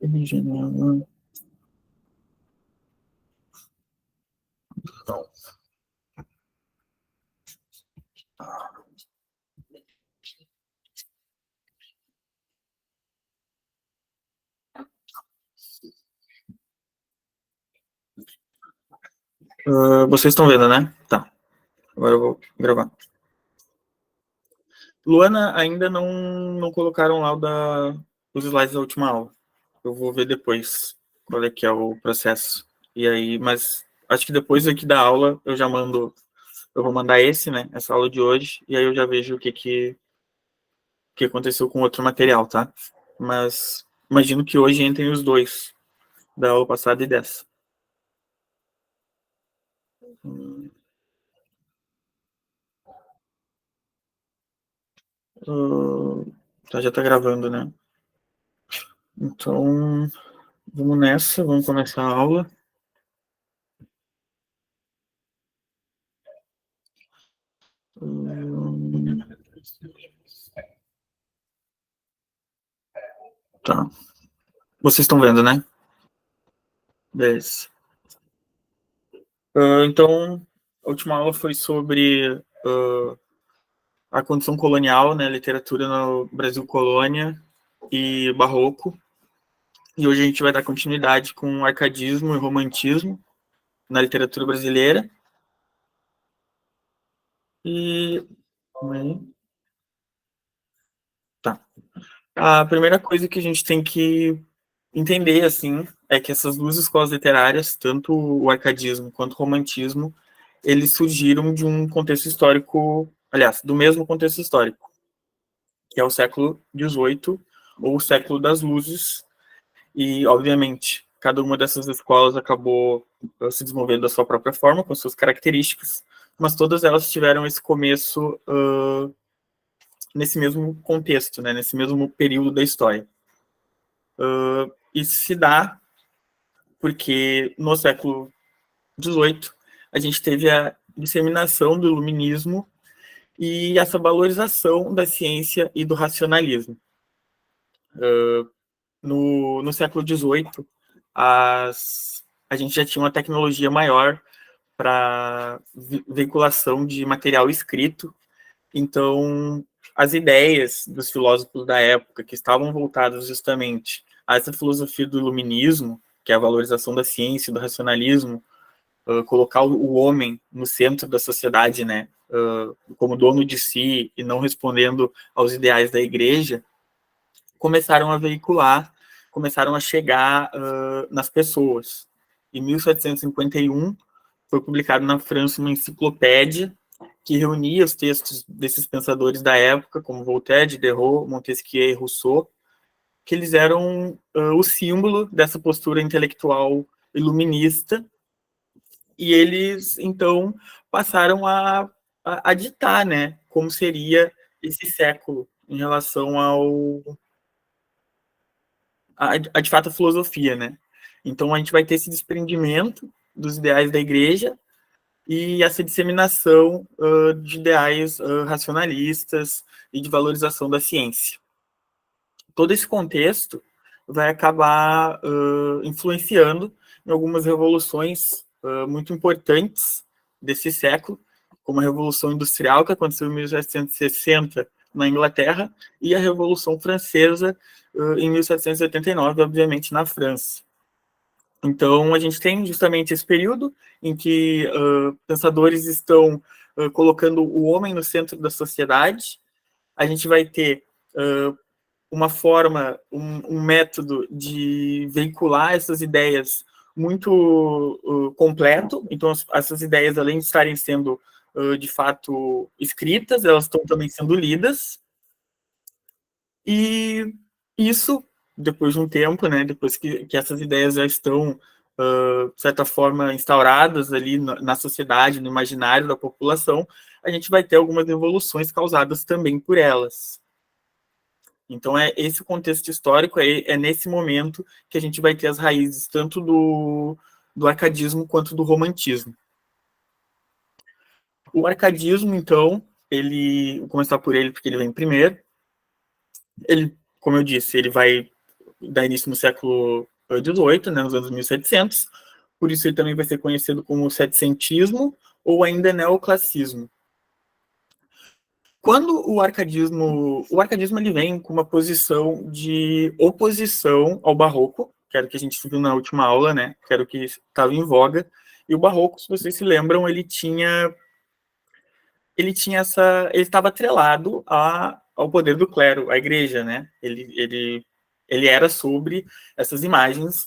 Original. Vocês estão vendo, né? Tá. Agora eu vou gravar. Luana, ainda não colocaram lá os slides da última aula. Eu vou ver depois qual é que é o processo. E aí, mas acho que depois aqui da aula eu já mando, eu vou mandar esse, né? Essa aula de hoje, e aí eu já vejo o que aconteceu com outro material, tá? Mas imagino que hoje entrem os dois, da aula passada e dessa. Tá, já tá gravando, né? Então, vamos nessa, vamos começar a aula. Tá. Vocês estão vendo, né? Beleza. Então, a última aula foi sobre a condição colonial, né? Literatura no Brasil colônia e barroco. E hoje a gente vai dar continuidade com arcadismo e romantismo na literatura brasileira. E tá. A primeira coisa que a gente tem que entender, assim, é que essas duas escolas literárias, tanto o arcadismo quanto o romantismo, eles surgiram de um contexto histórico, aliás, do mesmo contexto histórico, que é o século XVIII, ou o século das luzes, e, obviamente, cada uma dessas escolas acabou se desenvolvendo da sua própria forma, com suas características, mas todas elas tiveram esse começo nesse mesmo contexto, né, nesse mesmo período da história. Isso se dá porque no século XVIII a gente teve a disseminação do iluminismo e essa valorização da ciência e do racionalismo. No século XVIII, a gente já tinha uma tecnologia maior para veiculação de material escrito, então as ideias dos filósofos da época, que estavam voltadas justamente a essa filosofia do iluminismo, que é a valorização da ciência e do racionalismo, colocar o homem no centro da sociedade, né, como dono de si e não respondendo aos ideais da igreja, começaram a veicular, começaram a chegar nas pessoas. Em 1751, foi publicado na França uma enciclopédia que reunia os textos desses pensadores da época, como Voltaire, Diderot, Montesquieu e Rousseau, que eles eram o símbolo dessa postura intelectual iluminista, e eles, então, passaram a ditar, né, como seria esse século em relação a de fato, a filosofia, né? Então, a gente vai ter esse desprendimento dos ideais da igreja e essa disseminação de ideais racionalistas e de valorização da ciência. Todo esse contexto vai acabar influenciando em algumas revoluções muito importantes desse século, como a Revolução Industrial, que aconteceu em 1760 na Inglaterra, e a Revolução Francesa em 1789, obviamente, na França. Então, a gente tem justamente esse período em que pensadores estão colocando o homem no centro da sociedade. A gente vai ter uma forma, um método de veicular essas ideias muito completo. Então, essas ideias, além de estarem sendo, de fato, escritas, elas estão também sendo lidas. E isso, depois de um tempo, né, depois que essas ideias já estão, de certa forma, instauradas ali na sociedade, no imaginário da população, a gente vai ter algumas evoluções causadas também por elas. Então, esse contexto histórico, é nesse momento que a gente vai ter as raízes tanto do arcadismo quanto do romantismo. O arcadismo, então, vou começar por ele porque ele vem primeiro. Ele, como eu disse, ele vai dá início no século XVIII, né, nos anos 1700, por isso ele também vai ser conhecido como setecentismo ou ainda neoclassicismo. Quando o arcadismo ele vem com uma posição de oposição ao barroco, que era o que a gente viu na última aula, né, que era o que estava em voga, e o barroco, se vocês se lembram, ele estava atrelado ao poder do clero, à igreja, né? Ele era sobre essas imagens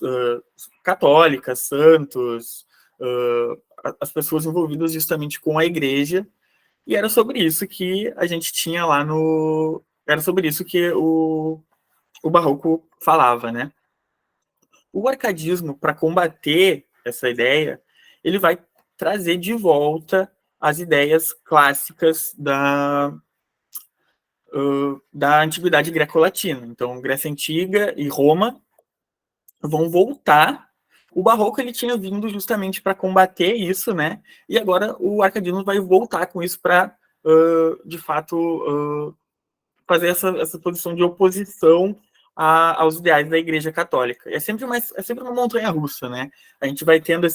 católicas, santos, as pessoas envolvidas justamente com a igreja, e era sobre isso que a gente tinha lá no... Era sobre isso que o barroco falava, né? O arcadismo, para combater essa ideia, ele vai trazer de volta as ideias clássicas da antiguidade greco-latina. Então, Grécia Antiga e Roma vão voltar. O barroco ele tinha vindo justamente para combater isso, né? E agora o arcadismo vai voltar com isso para, de fato, fazer essa posição de oposição aos ideais da Igreja Católica. É sempre uma montanha russa, né? A gente vai tendo a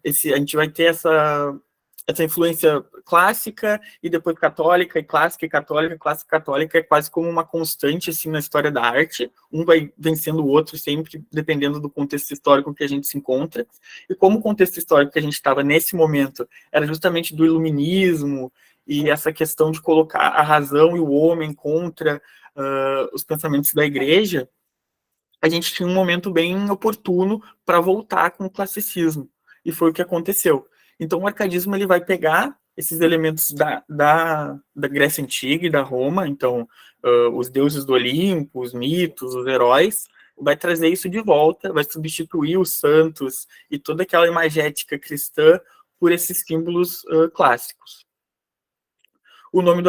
gente vai ter essa influência clássica e depois católica, e clássica e católica, clássica e católica, é quase como uma constante assim na história da arte. Um vai vencendo o outro sempre, dependendo do contexto histórico que a gente se encontra. E como o contexto histórico que a gente estava nesse momento era justamente do iluminismo e essa questão de colocar a razão e o homem contra os pensamentos da igreja, a gente tinha um momento bem oportuno para voltar com o classicismo. E foi o que aconteceu. Então, o arcadismo ele vai pegar esses elementos da Grécia Antiga e da Roma, então, os deuses do Olimpo, os mitos, os heróis, vai trazer isso de volta, vai substituir os santos e toda aquela imagética cristã por esses símbolos clássicos. O nome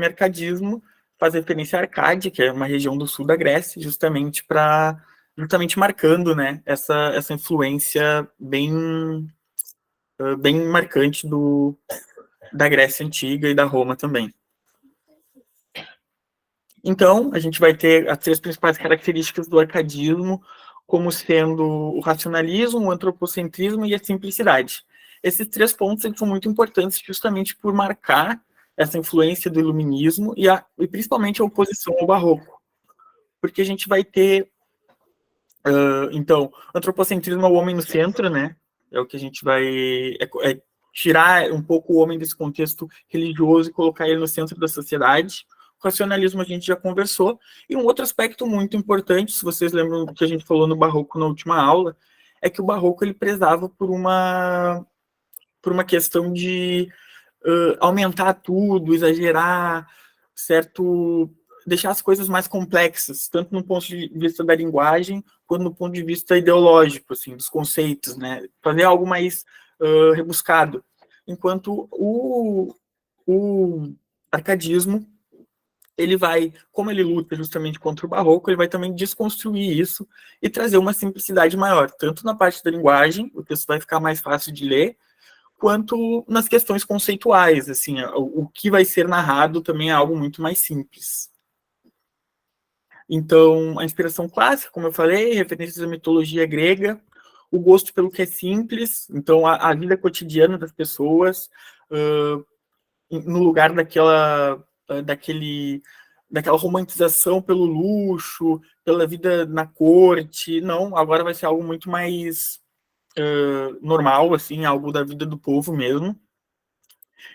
arcadismo faz referência a Arcádia, que é uma região do sul da Grécia, justamente marcando, né, essa influência bem marcante da Grécia Antiga e da Roma também. Então, a gente vai ter as três principais características do arcadismo, como sendo o racionalismo, o antropocentrismo e a simplicidade. Esses três pontos são muito importantes justamente por marcar essa influência do iluminismo e principalmente a oposição ao barroco. Porque a gente vai ter, então, antropocentrismo é o homem no centro, né? É o que a gente vai... tirar um pouco o homem desse contexto religioso e colocar ele no centro da sociedade. O racionalismo a gente já conversou. E um outro aspecto muito importante, se vocês lembram do que a gente falou no barroco na última aula, é que o barroco ele prezava por uma questão de aumentar tudo, exagerar, certo, deixar as coisas mais complexas, tanto no ponto de vista da linguagem, quanto no ponto de vista ideológico, assim, dos conceitos, né? Fazer algo mais rebuscado. Enquanto o arcadismo, ele vai, como ele luta justamente contra o barroco, ele vai também desconstruir isso e trazer uma simplicidade maior, tanto na parte da linguagem, o texto vai ficar mais fácil de ler, quanto nas questões conceituais, assim, o que vai ser narrado também é algo muito mais simples. Então, a inspiração clássica, como eu falei, referências à mitologia grega, o gosto pelo que é simples, então a vida cotidiana das pessoas, no lugar daquela romantização pelo luxo, pela vida na corte, não, agora vai ser algo muito mais normal, assim, algo da vida do povo mesmo.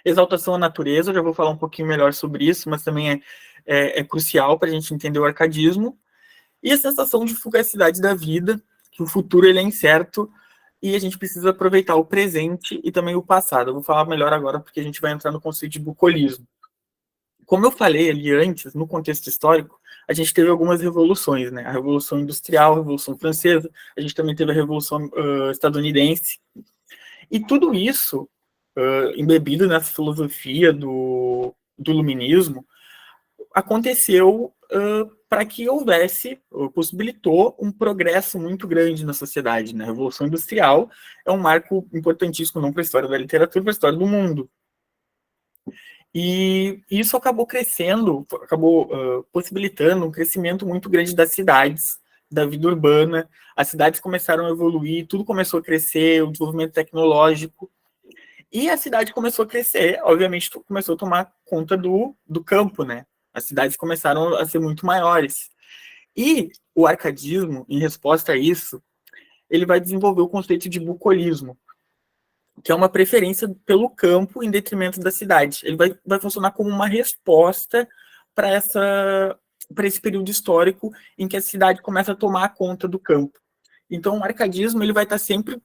Exaltação à natureza, eu já vou falar um pouquinho melhor sobre isso, mas também é crucial para a gente entender o arcadismo. E a sensação de fugacidade da vida, que o futuro ele é incerto e a gente precisa aproveitar o presente e também o passado. Eu vou falar melhor agora porque a gente vai entrar no conceito de bucolismo. Como eu falei ali antes, no contexto histórico, a gente teve algumas revoluções, né? A Revolução Industrial, a Revolução Francesa, a gente também teve a Revolução Estadunidense. E tudo isso, embebido nessa filosofia do iluminismo, aconteceu para que houvesse, possibilitou um progresso muito grande na sociedade. Né? A Revolução Industrial é um marco importantíssimo, não para a história da literatura, para a história do mundo. E isso acabou crescendo, acabou possibilitando um crescimento muito grande das cidades, da vida urbana, as cidades começaram a evoluir, tudo começou a crescer, o desenvolvimento tecnológico, e a cidade começou a crescer, obviamente começou a tomar conta do campo, né? As cidades começaram a ser muito maiores. E o arcadismo, em resposta a isso, ele vai desenvolver o conceito de bucolismo, que é uma preferência pelo campo em detrimento da cidade. Ele vai funcionar como uma resposta para esse período histórico em que a cidade começa a tomar conta do campo. Então, o arcadismo ele vai estar sempre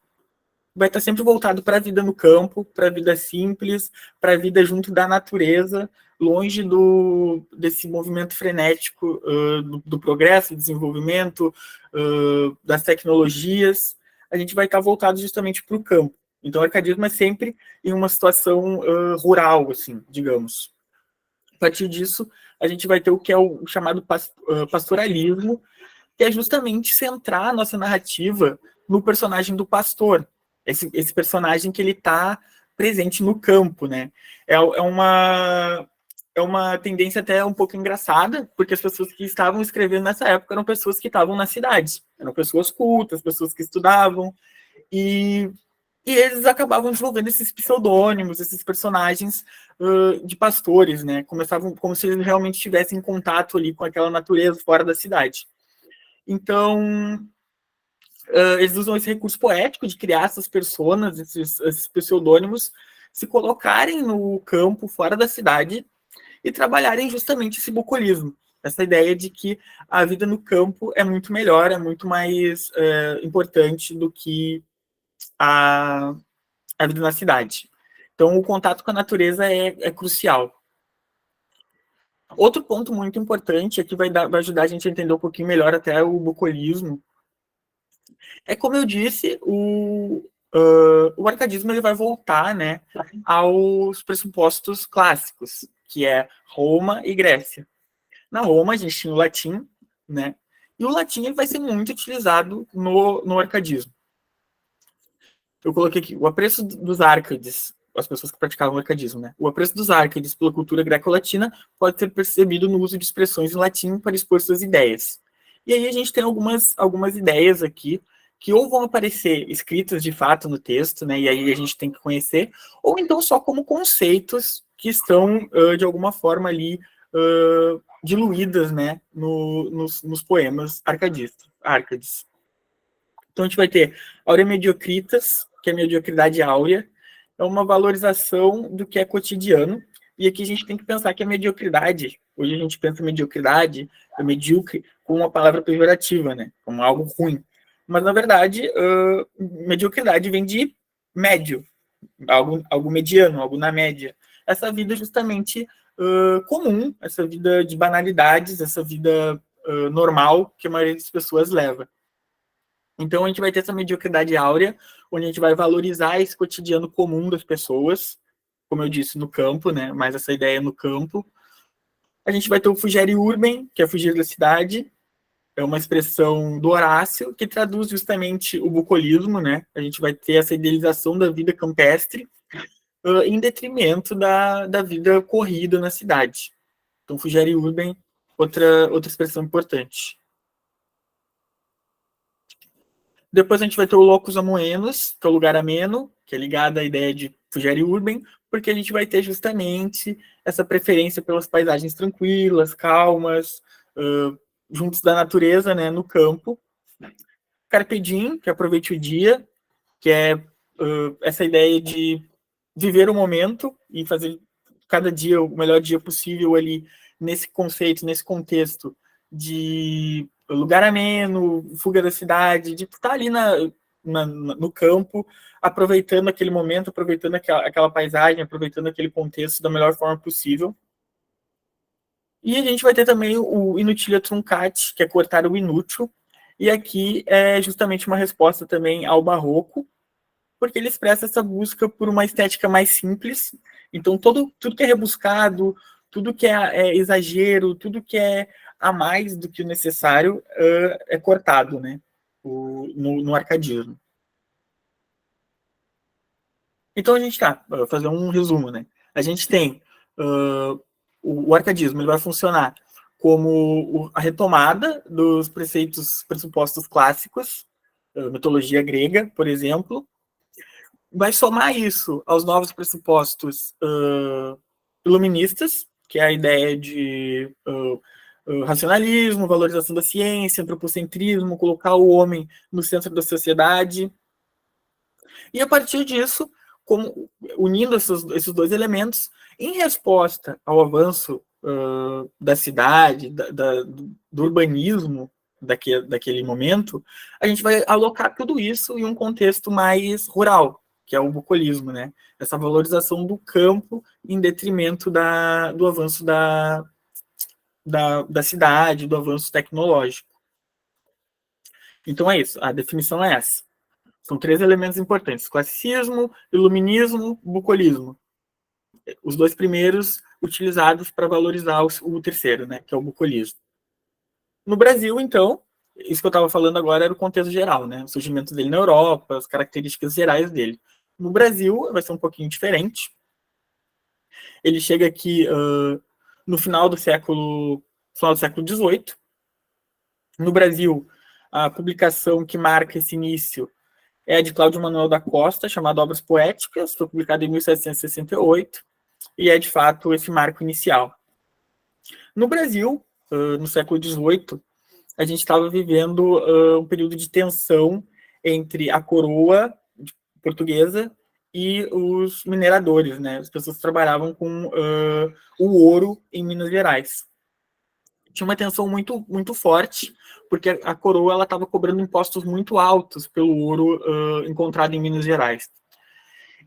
voltado para a vida no campo, para a vida simples, para a vida junto da natureza, longe desse movimento frenético do progresso, do desenvolvimento, das tecnologias. A gente vai estar voltado justamente para o campo. Então, o arcadismo é sempre em uma situação rural, assim, digamos. A partir disso, a gente vai ter o que é o chamado pastoralismo, que é justamente centrar a nossa narrativa no personagem do pastor. Esse personagem que ele está presente no campo, né? É uma tendência até um pouco engraçada, porque as pessoas que estavam escrevendo nessa época eram pessoas que estavam na cidade, eram pessoas cultas, pessoas que estudavam, e eles acabavam desenvolvendo esses pseudônimos, esses personagens de pastores, né? Começavam como se eles realmente tivessem contato ali com aquela natureza fora da cidade. Então, eles usam esse recurso poético de criar essas personas, esses pseudônimos, se colocarem no campo, fora da cidade, e trabalharem justamente esse bucolismo. Essa ideia de que a vida no campo é muito melhor, é muito mais importante do que a vida na cidade. Então, o contato com a natureza é crucial. Outro ponto muito importante, que vai ajudar a gente a entender um pouquinho melhor até o bucolismo, é como eu disse, o arcadismo ele vai voltar, né, aos pressupostos clássicos, que é Roma e Grécia. Na Roma, a gente tinha o latim, né, e o latim ele vai ser muito utilizado no arcadismo. Eu coloquei aqui o apreço dos árcades, as pessoas que praticavam o arcadismo, né? O apreço dos árcades pela cultura greco-latina pode ser percebido no uso de expressões em latim para expor suas ideias. E aí a gente tem algumas ideias aqui que ou vão aparecer escritas de fato no texto, né? E aí a gente tem que conhecer, ou então só como conceitos que estão de alguma forma ali diluídas, né? Nos poemas arcades. Então a gente vai ter Aurea Mediocritas, que é a mediocridade áurea, é uma valorização do que é cotidiano. E aqui a gente tem que pensar que a mediocridade, hoje a gente pensa mediocridade, medíocre, como uma palavra pejorativa, né? Como algo ruim. Mas, na verdade, mediocridade vem de médio, algo mediano, algo na média. Essa vida justamente comum, essa vida de banalidades, essa vida normal que a maioria das pessoas leva. Então, a gente vai ter essa mediocridade áurea, onde a gente vai valorizar esse cotidiano comum das pessoas, como eu disse, no campo, né? Mais essa ideia no campo. A gente vai ter o fugere urbem, que é fugir da cidade, é uma expressão do Horácio, que traduz justamente o bucolismo, né? A gente vai ter essa idealização da vida campestre, em detrimento da vida corrida na cidade. Então, fugere urbem, outra expressão importante. Depois a gente vai ter o locus amoenos, que é o lugar ameno, que é ligado à ideia de fugere urbem, porque a gente vai ter justamente essa preferência pelas paisagens tranquilas, calmas, juntos da natureza, né, no campo. Carpe diem, que aproveite o dia, que é essa ideia de viver o momento e fazer cada dia o melhor dia possível ali nesse conceito, nesse contexto de lugar ameno, fuga da cidade, de estar ali no campo, aproveitando aquele momento, aproveitando aquela paisagem, aproveitando aquele contexto da melhor forma possível. E a gente vai ter também o inutilia truncati, que é cortar o inútil, e aqui é justamente uma resposta também ao barroco, porque ele expressa essa busca por uma estética mais simples. Então, tudo que é rebuscado, tudo que é exagero, tudo que é a mais do que o necessário é cortado, né? No arcadismo. Então, a gente vou fazer um resumo, né? A gente tem o arcadismo, ele vai funcionar como a retomada dos pressupostos clássicos, mitologia grega, por exemplo, vai somar isso aos novos pressupostos iluministas, que é a ideia de racionalismo, valorização da ciência, antropocentrismo, colocar o homem no centro da sociedade. E a partir disso, unindo esses dois elementos, em resposta ao avanço da cidade, do urbanismo daquele momento, a gente vai alocar tudo isso em um contexto mais rural, que é o bucolismo, né? Essa valorização do campo em detrimento do avanço da cidade, do avanço tecnológico. Então é isso, a definição é essa. São 3 elementos importantes: classicismo, iluminismo, bucolismo. Os 2 primeiros utilizados para valorizar o terceiro, né, que é o bucolismo. No Brasil, então, isso que eu estava falando agora era o contexto geral, né, o surgimento dele na Europa, as características gerais dele. No Brasil, vai ser um pouquinho diferente. Ele chega aqui no final do século XVIII. No Brasil, a publicação que marca esse início é a de Cláudio Manuel da Costa, chamada Obras Poéticas, foi publicada em 1768, e é, de fato, esse marco inicial. No Brasil, no século XVIII, a gente estava vivendo um período de tensão entre a coroa portuguesa e os mineradores, né? As pessoas trabalhavam com o ouro em Minas Gerais. Tinha uma tensão muito, muito forte, porque a coroa estava cobrando impostos muito altos pelo ouro encontrado em Minas Gerais.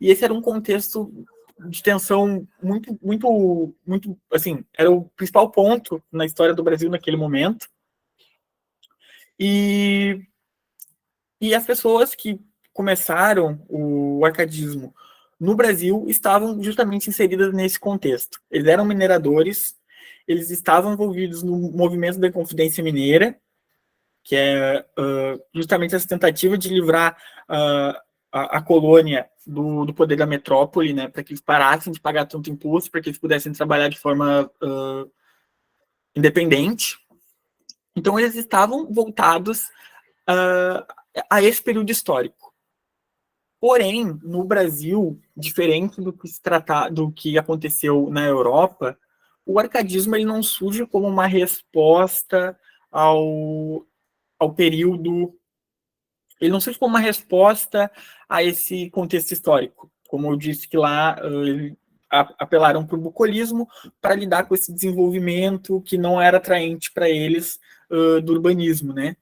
E esse era um contexto de tensão muito, muito, muito, assim, era o principal ponto na história do Brasil naquele momento. E as pessoas que começaram o arcadismo no Brasil estavam justamente inseridas nesse contexto. Eles eram mineradores, eles estavam envolvidos no movimento da Inconfidência Mineira, que é justamente essa tentativa de livrar a colônia do poder da metrópole, né, para que eles parassem de pagar tanto imposto, para que eles pudessem trabalhar de forma independente. Então, eles estavam voltados a esse período histórico. Porém, no Brasil, diferente do que aconteceu na Europa, o arcadismo ele não surge como uma resposta ao período. Ele não surge como uma resposta a esse contexto histórico. Como eu disse que lá apelaram para o bucolismo para lidar com esse desenvolvimento que não era atraente para eles do urbanismo, né?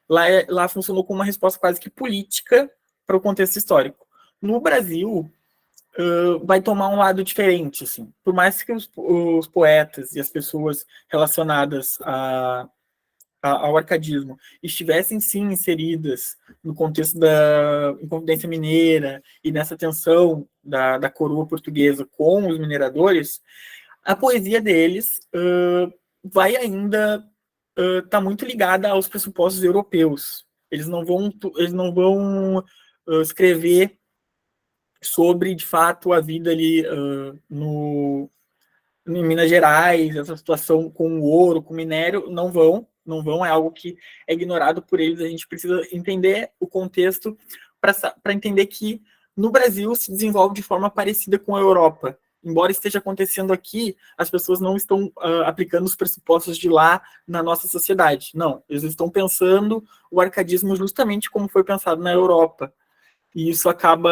Lá funcionou como uma resposta quase que política para o contexto histórico. No Brasil, vai tomar um lado diferente, assim. Por mais que os poetas e as pessoas relacionadas ao arcadismo estivessem, sim, inseridas no contexto da Inconfidência Mineira e nessa tensão da coroa portuguesa com os mineradores, a poesia deles vai ainda está muito ligada aos pressupostos europeus. Eles não vão escrever sobre, de fato, a vida ali em Minas Gerais, essa situação com o ouro, com o minério, não vão, é algo que é ignorado por eles. A gente precisa entender o contexto para entender que no Brasil se desenvolve de forma parecida com a Europa. Embora esteja acontecendo aqui, as pessoas não estão aplicando os pressupostos de lá na nossa sociedade. Não, eles estão pensando o arcadismo justamente como foi pensado na Europa. E isso acaba,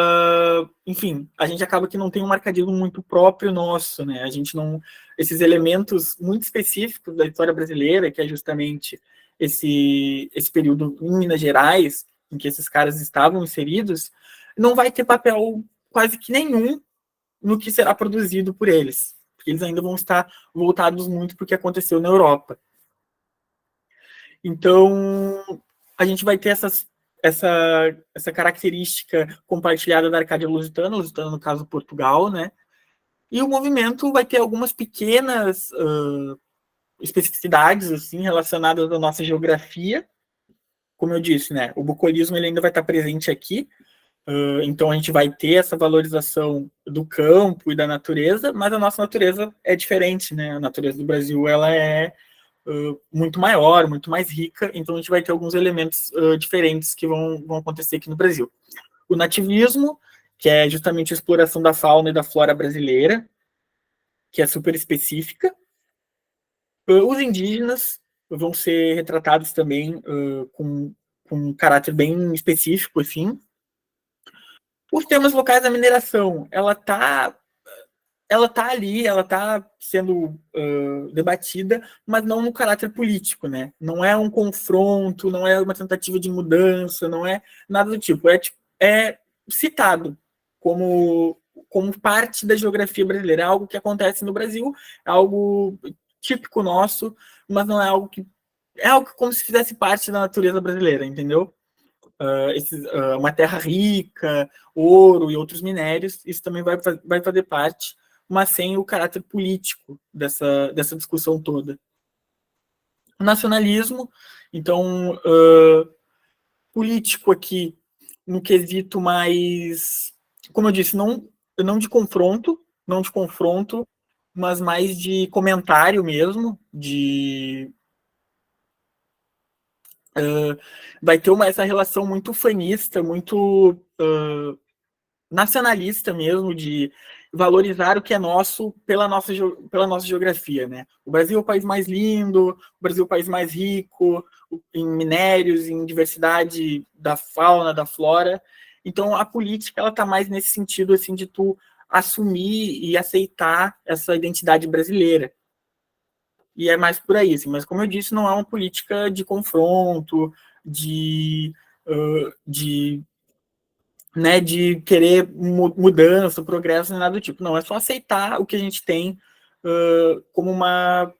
enfim, a gente acaba que não tem um arcadismo muito próprio nosso, né? A gente não, esses elementos muito específicos da história brasileira, que é justamente esse período em Minas Gerais, em que esses caras estavam inseridos, não vai ter papel quase que nenhum no que será produzido por eles, porque eles ainda vão estar voltados muito para o que aconteceu na Europa. Então, a gente vai ter essa característica compartilhada da Arcádia Lusitana, no caso Portugal, né? E o movimento vai ter algumas pequenas especificidades assim relacionadas à nossa geografia. Como eu disse, né? O bucolismo ele ainda vai estar presente aqui. Então a gente vai ter essa valorização do campo e da natureza, mas a nossa natureza é diferente, né? A natureza do Brasil ela é muito maior, muito mais rica, então a gente vai ter alguns elementos diferentes que vão acontecer aqui no Brasil. O nativismo, que é justamente a exploração da fauna e da flora brasileira, que é super específica. Os indígenas vão ser retratados também com um caráter bem específico, assim. Os temas locais da mineração, ela tá ali, ela tá sendo debatida, mas não no caráter político, né? Não é um confronto, não é uma tentativa de mudança, não é nada do tipo. É citado como parte da geografia brasileira, é algo que acontece no Brasil, é algo típico nosso, mas não é algo que é algo como se fizesse parte da natureza brasileira, entendeu? Uma terra rica, ouro e outros minérios, isso também vai fazer parte, mas sem o caráter político dessa discussão toda. O nacionalismo, então, político aqui, no quesito mais, como eu disse, não de confronto, mas mais de comentário mesmo, vai ter essa relação muito fanista, muito nacionalista mesmo, de valorizar o que é nosso pela nossa geografia, né? O Brasil é o país mais lindo, o Brasil é o país mais rico em minérios, em diversidade da fauna, da flora. Então, a política, ela tá mais nesse sentido, assim, de tu assumir e aceitar essa identidade brasileira. E é mais por aí, assim. Mas, como eu disse, não é uma política de confronto, de né, de querer mudança, progresso, nem nada do tipo. Não, é só aceitar o que a gente tem como uma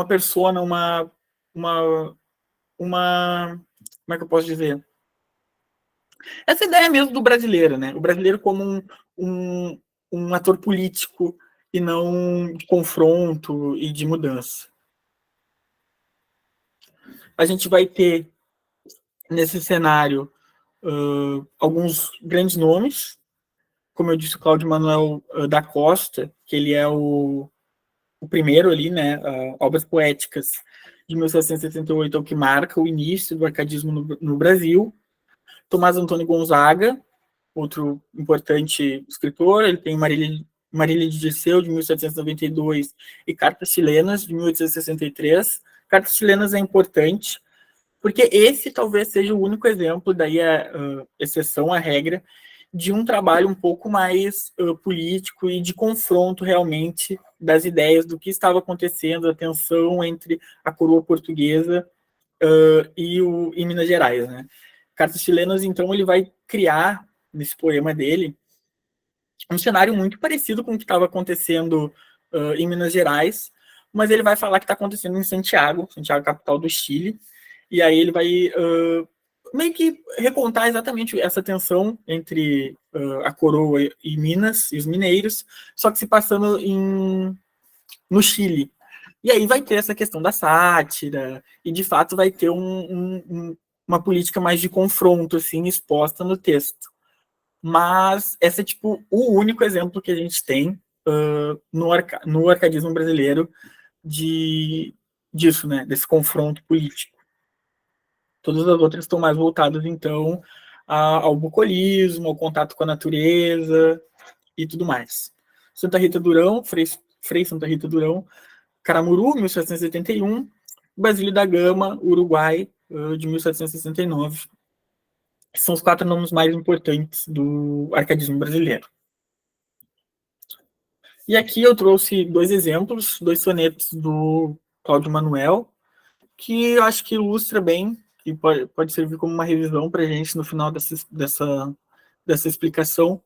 persona, uma, como é que eu posso dizer? Essa ideia mesmo do brasileiro, né? O brasileiro como um, um ator político e não de confronto e de mudança. A gente vai ter, nesse cenário, alguns grandes nomes, como eu disse, o Cláudio Manuel da Costa, que ele é o primeiro ali, né, Obras Poéticas de 1778 é o que marca o início do arcadismo no Brasil. Tomás Antônio Gonzaga, outro importante escritor, ele tem Marília de Dirceu, de 1792, e Cartas Chilenas, de 1863. Cartas Chilenas é importante, porque esse talvez seja o único exemplo, daí é exceção à regra, de um trabalho um pouco mais político e de confronto realmente das ideias do que estava acontecendo, a tensão entre a coroa portuguesa e Minas Gerais, né? Cartas Chilenas, então, ele vai criar, nesse poema dele, um cenário muito parecido com o que estava acontecendo em Minas Gerais, mas ele vai falar que está acontecendo em Santiago, capital do Chile, e aí ele vai meio que recontar exatamente essa tensão entre a coroa e Minas, e os mineiros, só que se passando no Chile. E aí vai ter essa questão da sátira, e de fato vai ter uma política mais de confronto, assim, exposta no texto. Mas esse é, tipo, o único exemplo que a gente tem no arcadismo brasileiro disso, né, desse confronto político. Todas as outras estão mais voltadas, então, ao bucolismo, ao contato com a natureza e tudo mais. Santa Rita Durão, Frei Santa Rita Durão, Caramuru, 1771, Basílio da Gama, Uruguai, de 1769. São os 4 nomes mais importantes do arcadismo brasileiro. E aqui eu trouxe 2 exemplos, 2 sonetos do Cláudio Manuel, que eu acho que ilustra bem, e pode servir como uma revisão para a gente no final dessa explicação,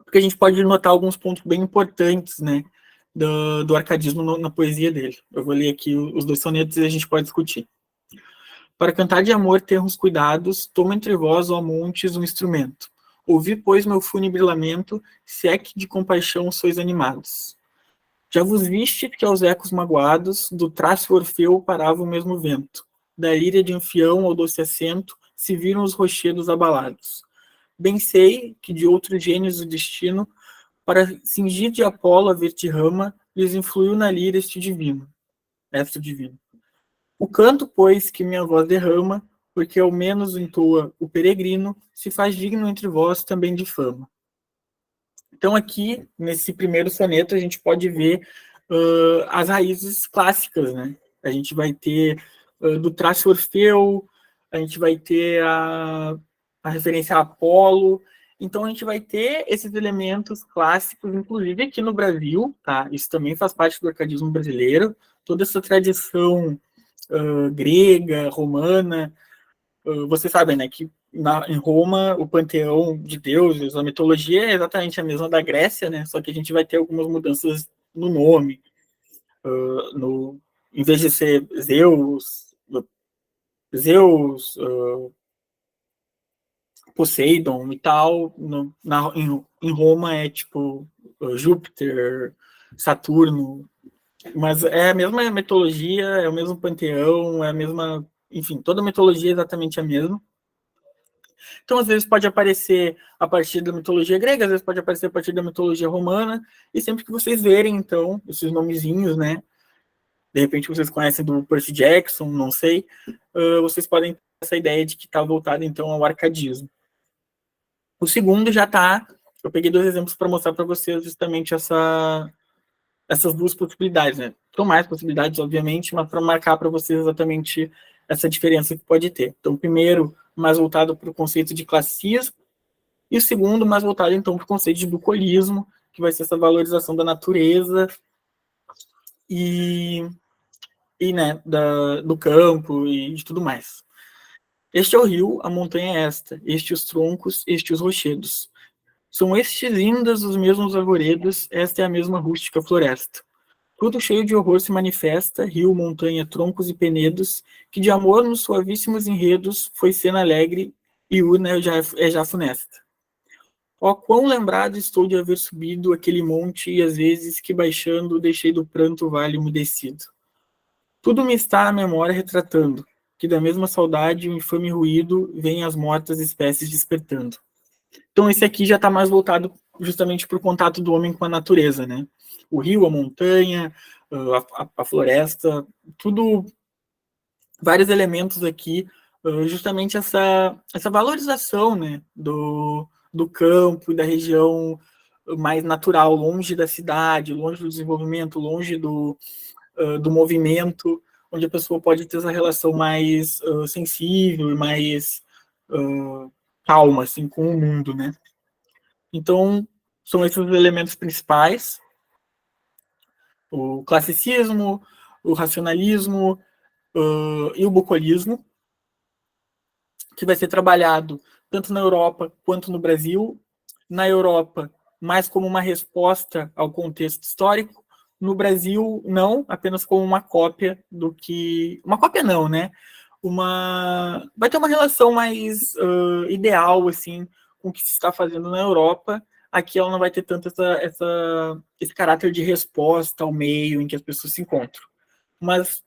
porque a gente pode notar alguns pontos bem importantes, né, do arcadismo na poesia dele. Eu vou ler aqui os 2 sonetos e a gente pode discutir. Para cantar de amor termos cuidados, toma entre vós, ó montes, um instrumento. Ouvi, pois, meu fúnebre lamento, se é que de compaixão sois animados. Já vos viste que aos ecos magoados, do traço Orfeu parava o mesmo vento. Da líria de Anfião ao doce assento, se viram os rochedos abalados. Bem sei que de outros gênios o destino, para cingir de Apolo a verde rama, lhes influiu na líria este divino. O canto, pois, que minha voz derrama, porque ao menos entoa o peregrino, se faz digno entre vós também de fama. Então, aqui, nesse primeiro soneto, a gente pode ver as raízes clássicas, né? A gente vai ter do traço Orfeu, a gente vai ter a referência a Apolo. Então, a gente vai ter esses elementos clássicos, inclusive aqui no Brasil, tá? Isso também faz parte do arcadismo brasileiro. Toda essa tradição grega, romana. Vocês sabem, né, que em Roma o panteão de deuses, a mitologia é exatamente a mesma da Grécia, né? Só que a gente vai ter algumas mudanças no nome. Em vez de ser Zeus, Poseidon e tal, em Roma é tipo Júpiter, Saturno, mas é a mesma mitologia, é o mesmo panteão, é a mesma, enfim, toda a mitologia é exatamente a mesma. Então, às vezes pode aparecer a partir da mitologia grega, às vezes pode aparecer a partir da mitologia romana, e sempre que vocês verem, então, esses nomezinhos, né, de repente vocês conhecem do Percy Jackson, não sei, vocês podem ter essa ideia de que está voltado, então, ao arcadismo. O segundo já está, eu peguei 2 exemplos para mostrar para vocês justamente essas 2 possibilidades, né? São mais possibilidades, obviamente, mas para marcar para vocês exatamente essa diferença que pode ter. Então, o primeiro, mais voltado para o conceito de classicismo, e o segundo, mais voltado, então, para o conceito de bucolismo, que vai ser essa valorização da natureza né, do campo e de tudo mais. Este é o rio, a montanha é esta, este os troncos, este os rochedos. São estes indas os mesmos arvoredos, esta é a mesma rústica floresta. Tudo cheio de horror se manifesta, rio, montanha, troncos e penedos, que de amor nos suavíssimos enredos foi cena alegre e urna é já funesta. Ó, quão lembrado estou de haver subido aquele monte e às vezes que baixando deixei do pranto o vale umedecido. Tudo me está à memória retratando, que da mesma saudade o infame ruído vem as mortas espécies despertando. Então esse aqui já está mais voltado justamente para o contato do homem com a natureza, né? O rio, a montanha, a floresta, tudo, vários elementos aqui, justamente essa valorização, né, do campo e da região mais natural, longe da cidade, longe do desenvolvimento, longe do movimento, onde a pessoa pode ter essa relação mais sensível e mais calma, assim, com o mundo, né? Então, são esses os elementos principais: o classicismo, o racionalismo e o bucolismo, que vai ser trabalhado tanto na Europa quanto no Brasil. Na Europa, mais como uma resposta ao contexto histórico. No Brasil, não, apenas como uma cópia do que... Uma cópia não, né? Vai ter uma relação mais ideal, assim, com o que se está fazendo na Europa. Aqui ela não vai ter tanto esse caráter de resposta ao meio em que as pessoas se encontram. Mas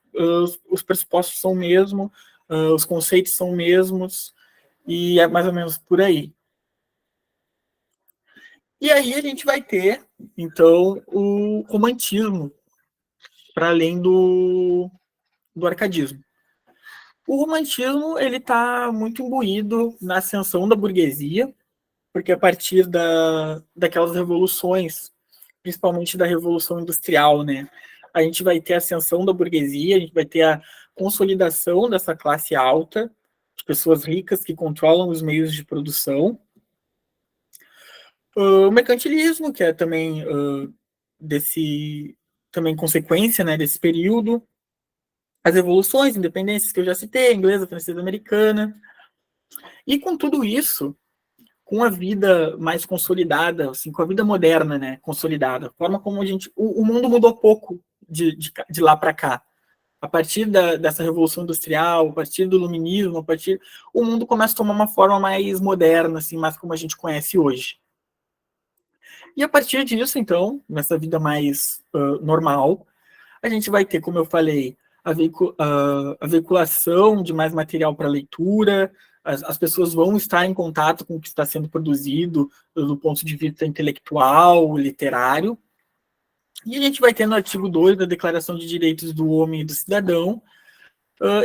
os pressupostos são o mesmo, os conceitos são os mesmos, e é mais ou menos por aí. E aí a gente vai ter, então, o romantismo, para além do arcadismo. O romantismo ele está muito imbuído na ascensão da burguesia, porque a partir daquelas revoluções, principalmente da Revolução Industrial, né, a gente vai ter a ascensão da burguesia, a gente vai ter a consolidação dessa classe alta, de pessoas ricas que controlam os meios de produção. O mercantilismo, que é também também consequência, né, desse período. As revoluções, independências que eu já citei, a inglesa, a francesa, a americana. E com tudo isso, com a vida mais consolidada, assim, com a vida moderna, né, consolidada, a forma como o mundo mudou pouco de lá para cá. A partir dessa revolução industrial, a partir do iluminismo, o mundo começa a tomar uma forma mais moderna, assim, mais como a gente conhece hoje. E a partir disso, então, nessa vida mais normal, a gente vai ter, como eu falei, a veiculação de mais material para leitura, as pessoas vão estar em contato com o que está sendo produzido do ponto de vista intelectual, literário. E a gente vai ter no artigo 2 da Declaração de Direitos do Homem e do Cidadão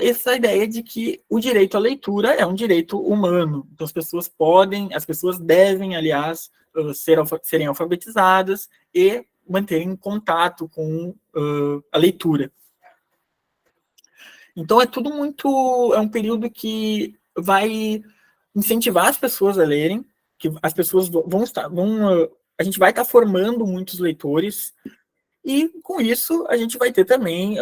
essa ideia de que o direito à leitura é um direito humano. Então, as pessoas devem, aliás, serem alfabetizadas e manterem contato com a leitura. Então, é um período que vai incentivar as pessoas a lerem, que as pessoas a gente vai estar formando muitos leitores, e com isso a gente vai ter também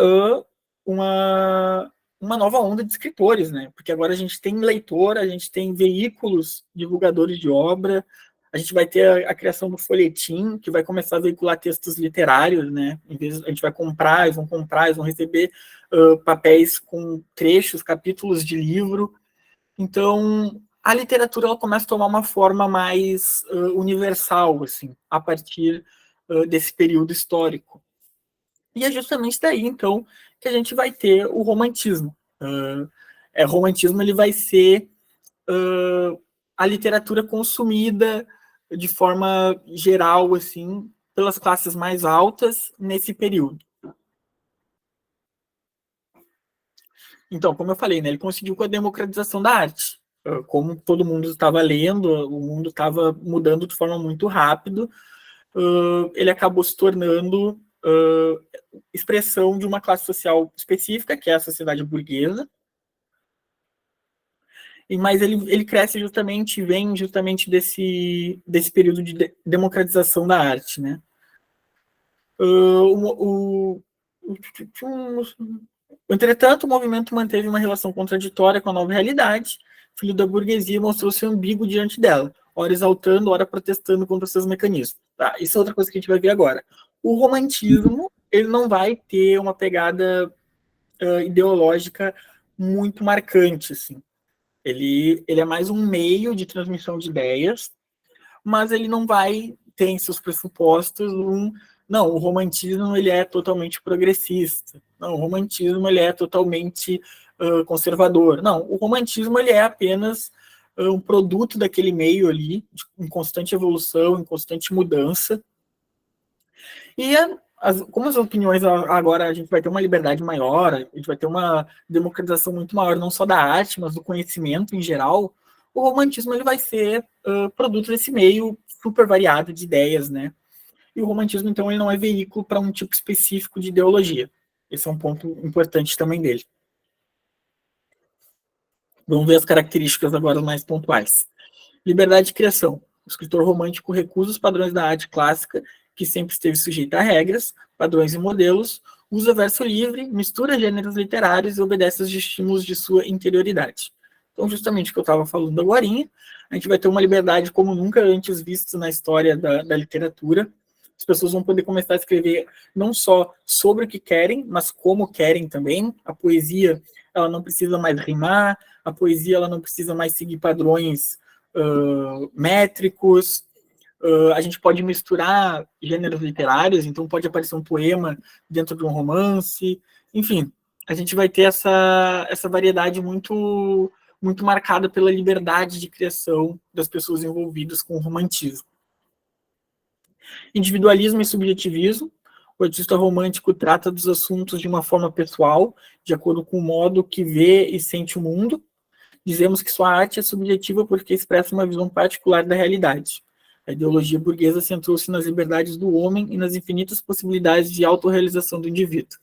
uma, uma nova onda de escritores, né? Porque agora a gente tem leitor, a gente tem veículos divulgadores de obra, a gente vai ter a criação do folhetim, que vai começar a veicular textos literários, né? Em vez, a gente vai comprar, eles vão receber papéis com trechos, capítulos de livro. Então, a literatura ela começa a tomar uma forma mais universal, assim, a partir desse período histórico. E é justamente daí, então, que a gente vai ter o romantismo. O romantismo ele vai ser a literatura consumida de forma geral, assim, pelas classes mais altas nesse período. Então, como eu falei, né, ele conseguiu com a democratização da arte. Como todo mundo estava lendo, o mundo estava mudando de forma muito rápida, ele acabou se tornando expressão de uma classe social específica, que é a sociedade burguesa, mas ele cresce vem justamente desse período de democratização da arte, né? Entretanto, o movimento manteve uma relação contraditória com a nova realidade. O filho da burguesia mostrou-se ambíguo diante dela, ora exaltando, ora protestando contra seus mecanismos. Tá, isso é outra coisa que a gente vai ver agora. O romantismo ele não vai ter uma pegada ideológica muito marcante, assim. Ele é mais um meio de transmissão de ideias, mas ele não vai ter em seus pressupostos não, o romantismo ele é totalmente progressista. Não, o romantismo ele é totalmente conservador. Não, o romantismo ele é apenas um produto daquele meio ali, em constante evolução, em constante mudança. E como as opiniões agora a gente vai ter uma liberdade maior, a gente vai ter uma democratização muito maior, não só da arte, mas do conhecimento em geral, o romantismo ele vai ser produto desse meio super variado de ideias, né? E o romantismo, então, ele não é veículo para um tipo específico de ideologia. Esse é um ponto importante também dele. Vamos ver as características agora mais pontuais. Liberdade de criação. O escritor romântico recusa os padrões da arte clássica, que sempre esteve sujeita a regras, padrões e modelos, usa verso livre, mistura gêneros literários e obedece aos estímulos de sua interioridade. Então, justamente o que eu estava falando agora, a gente vai ter uma liberdade como nunca antes visto na história da literatura. As pessoas vão poder começar a escrever não só sobre o que querem, mas como querem também. A poesia ela não precisa mais rimar, a poesia ela não precisa mais seguir padrões métricos, a gente pode misturar gêneros literários, então pode aparecer um poema dentro de um romance, enfim, a gente vai ter essa variedade muito marcada pela liberdade de criação das pessoas envolvidas com o romantismo. Individualismo e subjetivismo. O artista romântico trata dos assuntos de uma forma pessoal, de acordo com o modo que vê e sente o mundo. Dizemos que sua arte é subjetiva porque expressa uma visão particular da realidade. A ideologia burguesa centrou-se nas liberdades do homem e nas infinitas possibilidades de autorrealização do indivíduo.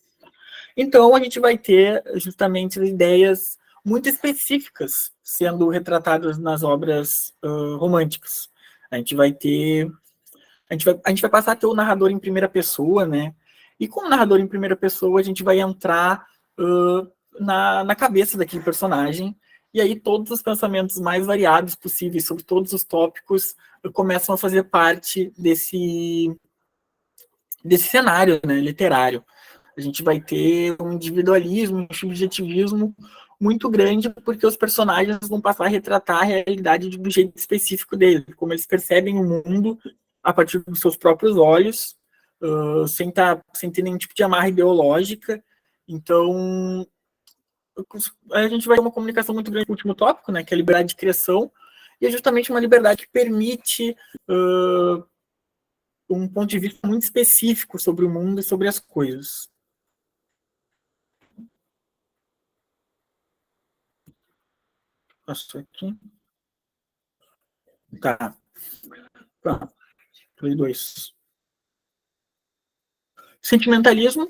Então, a gente vai ter justamente ideias muito específicas sendo retratadas nas obras românticas. A gente vai ter... A gente vai passar a ter o narrador em primeira pessoa, né? E com o narrador em primeira pessoa, a gente vai entrar na cabeça daquele personagem, e aí todos os pensamentos mais variados possíveis sobre todos os tópicos começam a fazer parte desse cenário, né, literário. A gente vai ter um individualismo, um subjetivismo muito grande, porque os personagens vão passar a retratar a realidade do jeito específico deles, como eles percebem o mundo a partir dos seus próprios olhos, sem ter nenhum tipo de amarra ideológica. Então, a gente vai ter uma comunicação muito grande com o último tópico, né, que é a liberdade de criação, e é justamente uma liberdade que permite um ponto de vista muito específico sobre o mundo e sobre as coisas. Passou aqui. Tá. Pronto. Play 2. Sentimentalismo.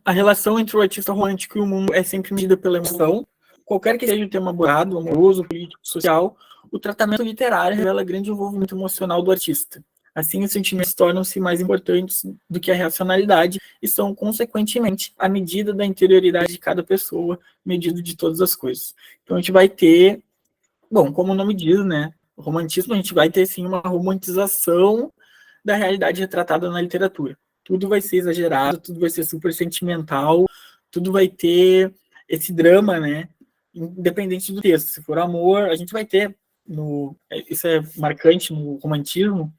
A relação entre o artista romântico e o mundo é sempre medida pela emoção. Qualquer que seja o tema abordado, amoroso, político, social, o tratamento literário revela grande envolvimento emocional do artista. Assim, os sentimentos tornam-se mais importantes do que a racionalidade e são, consequentemente, a medida da interioridade de cada pessoa, medida de todas as coisas. Então, a gente vai ter, bom, como o nome diz, né? O romantismo, a gente vai ter, sim, uma romantização da realidade retratada na literatura. Tudo vai ser exagerado, tudo vai ser super sentimental, tudo vai ter esse drama, né? Independente do texto. Se for amor, a gente vai ter, isso é marcante no romantismo.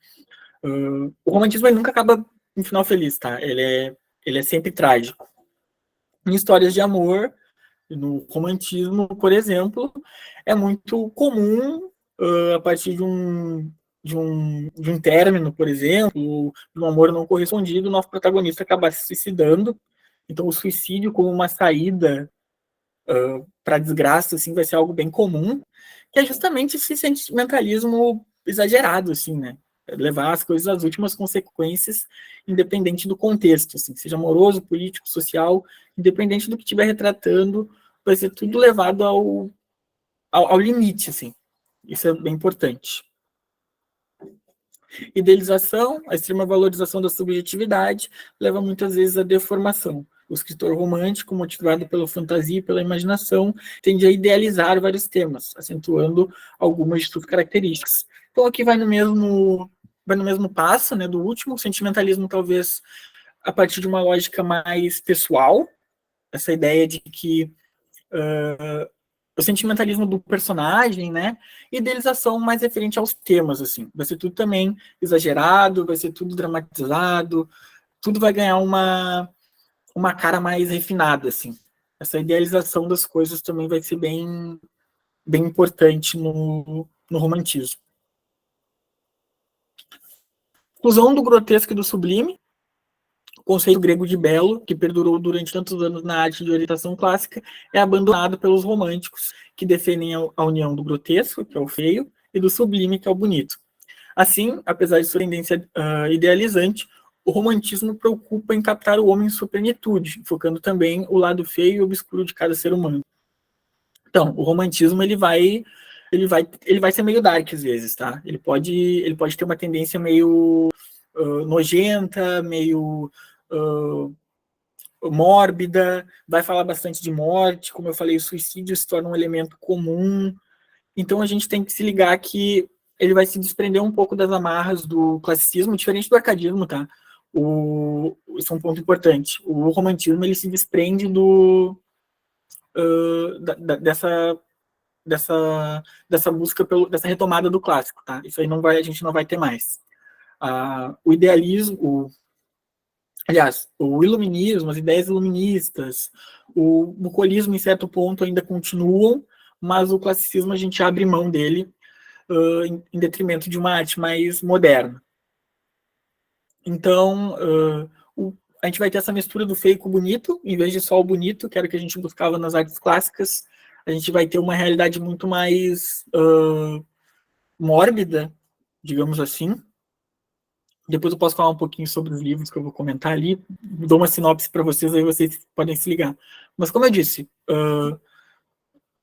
O romantismo ele nunca acaba em final feliz, tá? Ele é sempre trágico. Em histórias de amor, no romantismo, por exemplo, é muito comum, a partir de um término, por exemplo, de um amor não correspondido, o nosso protagonista acabar se suicidando. Então, o suicídio como uma saída para a desgraça, assim, vai ser algo bem comum, que é justamente esse sentimentalismo exagerado, assim, né? Levar as coisas às últimas consequências, independente do contexto, assim, seja amoroso, político, social, independente do que estiver retratando, vai ser tudo levado ao limite, assim. Isso é bem importante. Idealização, a extrema valorização da subjetividade, leva muitas vezes à deformação. O escritor romântico, motivado pela fantasia e pela imaginação, tende a idealizar vários temas, acentuando algumas de suas características. Então aqui vai no mesmo passo, né, do último, o sentimentalismo talvez a partir de uma lógica mais pessoal, essa ideia de que o sentimentalismo do personagem, né? E idealização mais referente aos temas, assim. Vai ser tudo também exagerado, vai ser tudo dramatizado, tudo vai ganhar uma cara mais refinada, assim. Essa idealização das coisas também vai ser bem importante no romantismo. Fusão do grotesco e do sublime, o conceito grego de belo, que perdurou durante tantos anos na arte de orientação clássica, é abandonado pelos românticos, que defendem a união do grotesco, que é o feio, e do sublime, que é o bonito. Assim, apesar de sua tendência idealizante, o romantismo preocupa em captar o homem em sua plenitude, focando também o lado feio e obscuro de cada ser humano. Então, o romantismo ele vai ser meio dark às vezes, tá? Ele pode ter uma tendência meio nojenta, meio mórbida, vai falar bastante de morte, como eu falei, o suicídio se torna um elemento comum. Então a gente tem que se ligar que ele vai se desprender um pouco das amarras do classicismo, diferente do arcadismo, tá? Isso é um ponto importante. O romantismo ele se desprende dessa busca dessa retomada do clássico, tá? Isso aí a gente não vai ter mais. O idealismo, aliás, o iluminismo, as ideias iluministas, o bucolismo, em certo ponto, ainda continuam, mas o classicismo a gente abre mão dele em detrimento de uma arte mais moderna. Então, a gente vai ter essa mistura do feio com o bonito, em vez de só o bonito, que era o que a gente buscava nas artes clássicas, a gente vai ter uma realidade muito mais mórbida, digamos assim. Depois eu posso falar um pouquinho sobre os livros que eu vou comentar ali, dou uma sinopse para vocês, aí vocês podem se ligar. Mas como eu disse,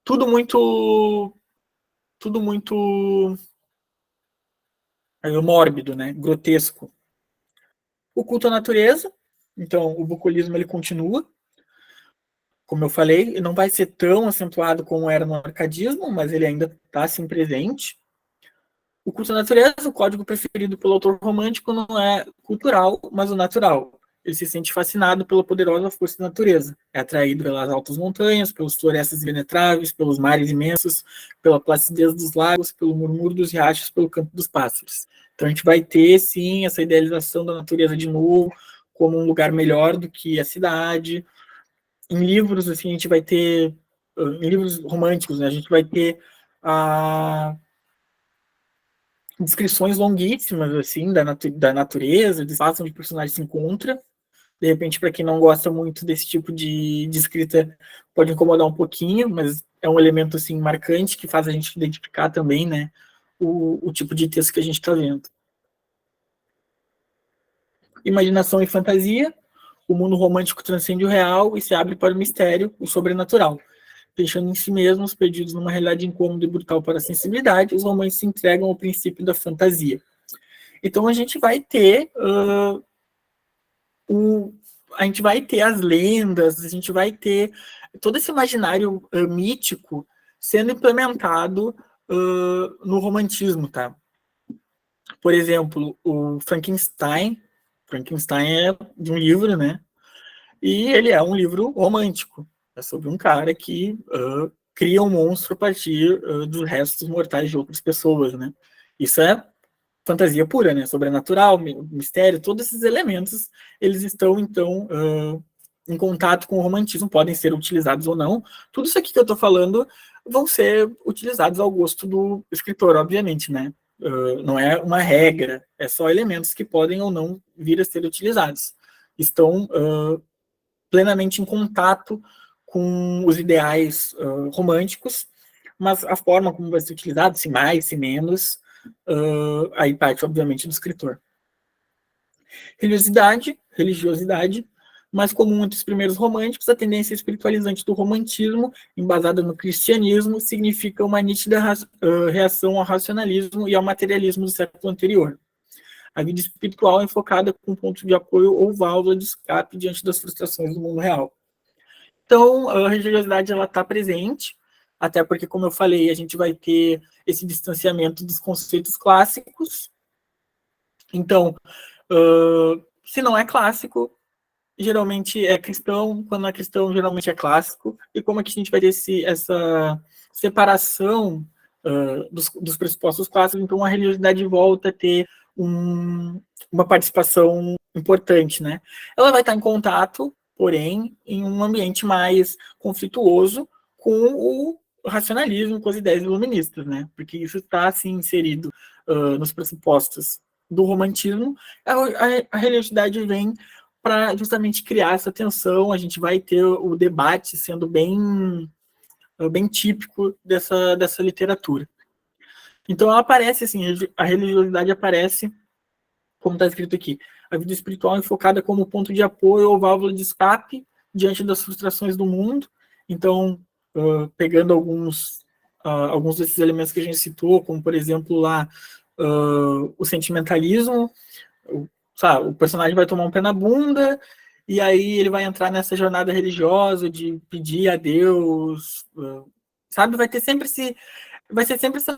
tudo muito mórbido, né? Grotesco. O culto à natureza, então o bucolismo ele continua, como eu falei, não vai ser tão acentuado como era no arcadismo, mas ele ainda está assim presente. O culto à natureza, o código preferido pelo autor romântico, não é cultural, mas o natural. Ele se sente fascinado pela poderosa força da natureza. É atraído pelas altas montanhas, pelas florestas impenetráveis, pelos mares imensos, pela placidez dos lagos, pelo murmúrio dos riachos, pelo canto dos pássaros. Então a gente vai ter, sim, essa idealização da natureza de novo, como um lugar melhor do que a cidade. Em livros, assim, a gente vai ter, em livros românticos, né, a gente vai ter descrições longuíssimas, assim, da natureza, de espaço onde o personagem se encontra. De repente, para quem não gosta muito desse tipo de escrita, pode incomodar um pouquinho, mas é um elemento assim marcante que faz a gente identificar também, né, o tipo de texto que a gente está vendo. Imaginação e fantasia, o mundo romântico transcende o real e se abre para o mistério, o sobrenatural. Fechando em si mesmos, perdidos numa realidade incômoda e brutal para a sensibilidade, os romances se entregam ao princípio da fantasia. Então a gente vai ter o, a gente vai ter as lendas, a gente vai ter todo esse imaginário mítico sendo implementado no romantismo, tá? Por exemplo, o Frankenstein é de um livro, né? E ele é um livro romântico. É sobre um cara que cria um monstro a partir dos restos mortais de outras pessoas, né? Isso é fantasia pura, né? Sobrenatural, mistério, todos esses elementos, eles estão, então, em contato com o romantismo, podem ser utilizados ou não. Tudo isso aqui que eu estou falando vão ser utilizados ao gosto do escritor, obviamente, né? Não é uma regra, é só elementos que podem ou não vir a ser utilizados. Estão plenamente em contato com os ideais românticos, mas a forma como vai ser utilizado, se mais, se menos, aí parte, obviamente, do escritor. Religiosidade, mais comum entre os primeiros românticos, a tendência espiritualizante do romantismo, embasada no cristianismo, significa uma nítida reação ao racionalismo e ao materialismo do século anterior. A vida espiritual é enfocada com ponto de apoio ou válvula de escape diante das frustrações do mundo real. Então, a religiosidade ela está presente, até porque, como eu falei, a gente vai ter esse distanciamento dos conceitos clássicos. Então, se não é clássico, geralmente é cristão, quando é cristão, geralmente é clássico. E como é que a gente vai ter essa separação dos pressupostos clássicos, então a religiosidade volta a ter uma participação importante, né? Ela vai estar em contato, porém, em um ambiente mais conflituoso com o racionalismo, com as ideias iluministas, né? Porque isso está, assim, inserido nos pressupostos do romantismo. A religiosidade vem para justamente criar essa tensão. A gente vai ter o debate sendo bem típico dessa literatura. Então ela aparece assim, a religiosidade aparece, como está escrito aqui, a vida espiritual é enfocada como ponto de apoio ou válvula de escape diante das frustrações do mundo. Então, pegando alguns desses elementos que a gente citou, como por exemplo lá o sentimentalismo, sabe, o personagem vai tomar um pé na bunda e aí ele vai entrar nessa jornada religiosa de pedir a Deus, sabe? Vai ser sempre essa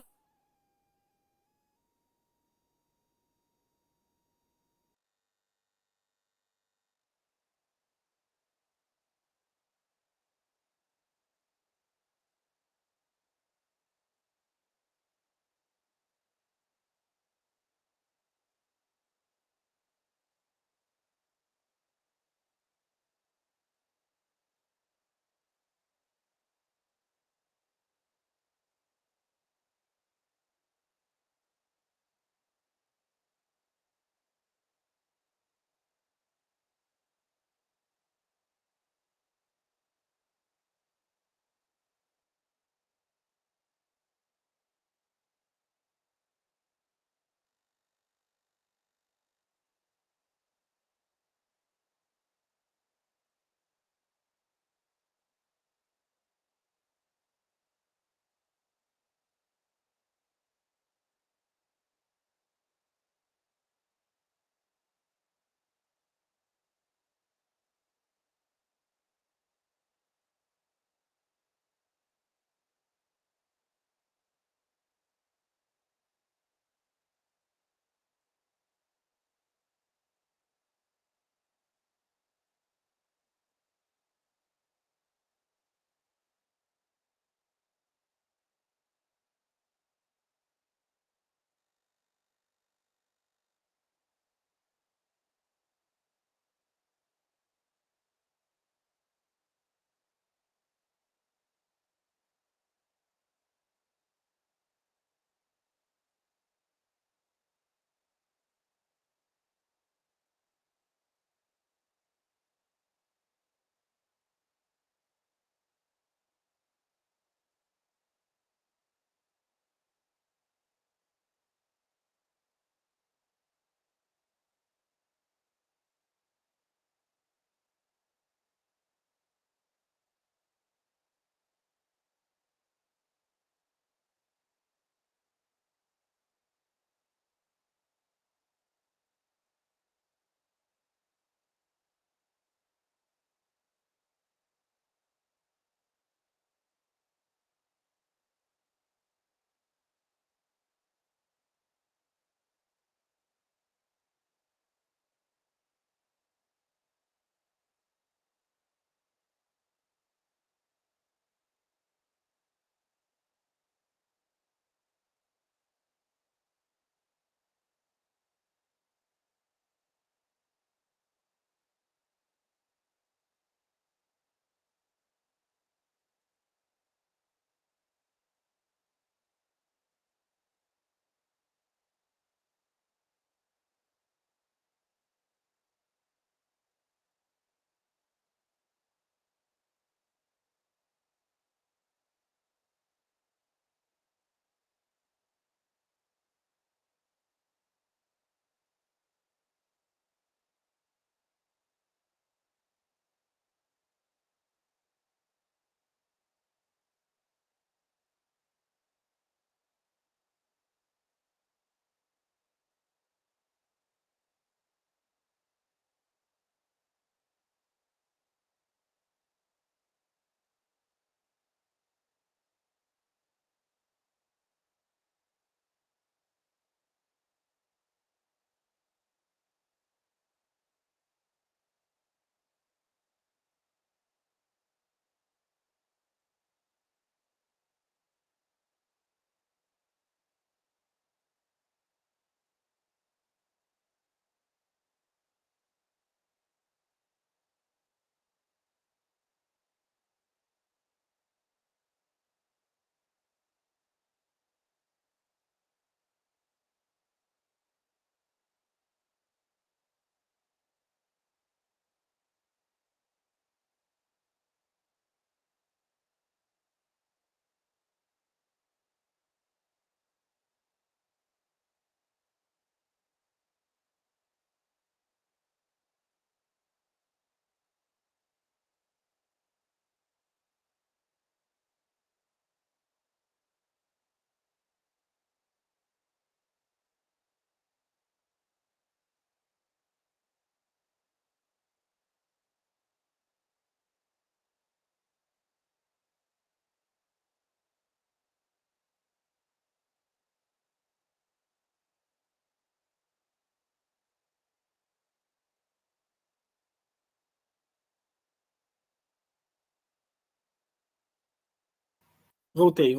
Voltei.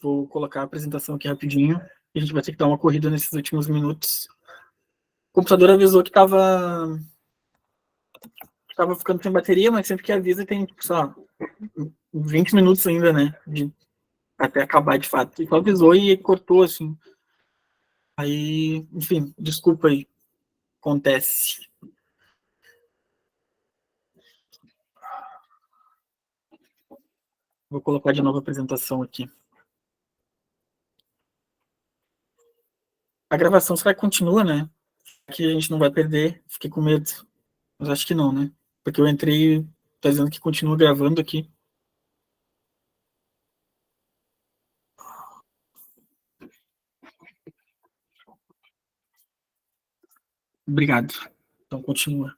Vou colocar a apresentação aqui rapidinho. A gente vai ter que dar uma corrida nesses últimos minutos. O computador avisou que tava ficando sem bateria, mas sempre que avisa tem, tipo, sei lá, 20 minutos ainda, né? Até acabar de fato. E só avisou e cortou, assim. Aí, enfim, desculpa aí. Acontece. Vou colocar de novo a apresentação aqui. A gravação será que continua, né? Que a gente não vai perder. Fiquei com medo. Mas acho que não, né? Porque eu entrei, tá dizendo que continua gravando aqui. Obrigado. Então continua.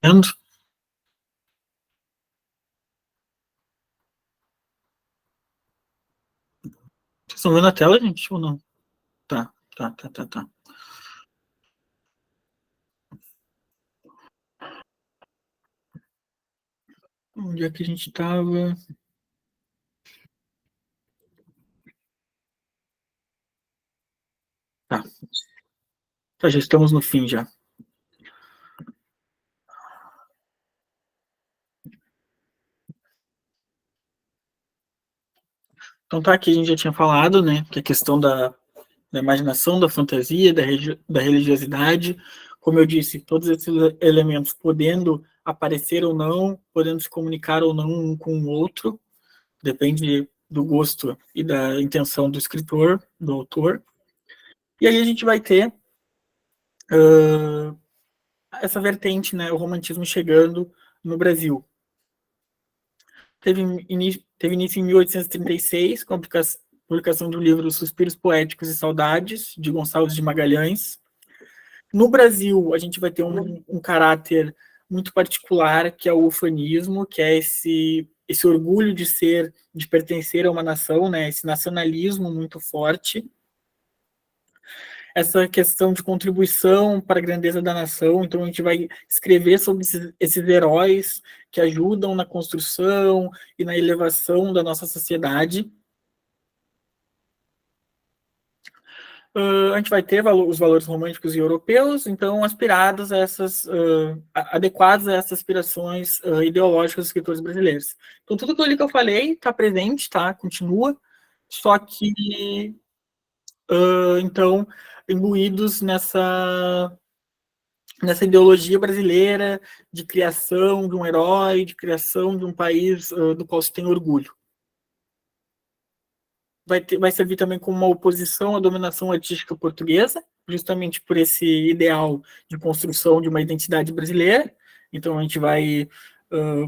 Vendo? Vocês estão vendo a tela, gente, ou não? Tá. Onde é que a gente tava? Tá. Tá, já estamos no fim já. Então tá, aqui a gente já tinha falado, né, que a questão da imaginação, da fantasia, da religiosidade, como eu disse, todos esses elementos podendo aparecer ou não, podendo se comunicar ou não um com o outro, depende do gosto e da intenção do escritor, do autor. E aí a gente vai ter essa vertente, né, o romantismo chegando no Brasil. Teve início em 1836, com a publicação do livro Suspiros Poéticos e Saudades, de Gonçalves de Magalhães. No Brasil, a gente vai ter um caráter muito particular, que é o ufanismo, que é esse orgulho de pertencer a uma nação, né, esse nacionalismo muito forte, essa questão de contribuição para a grandeza da nação. Então, a gente vai escrever sobre esses heróis que ajudam na construção e na elevação da nossa sociedade. A gente vai ter os valores românticos e europeus, então aspirados a adequados a essas aspirações ideológicas dos escritores brasileiros. Então, tudo aquilo que eu falei está presente, tá? Continua, só que, então, imbuídos nessa ideologia brasileira de criação de um herói, de criação de um país do qual se tem orgulho. Vai servir também como uma oposição à dominação artística portuguesa, justamente por esse ideal de construção de uma identidade brasileira. Então, a gente vai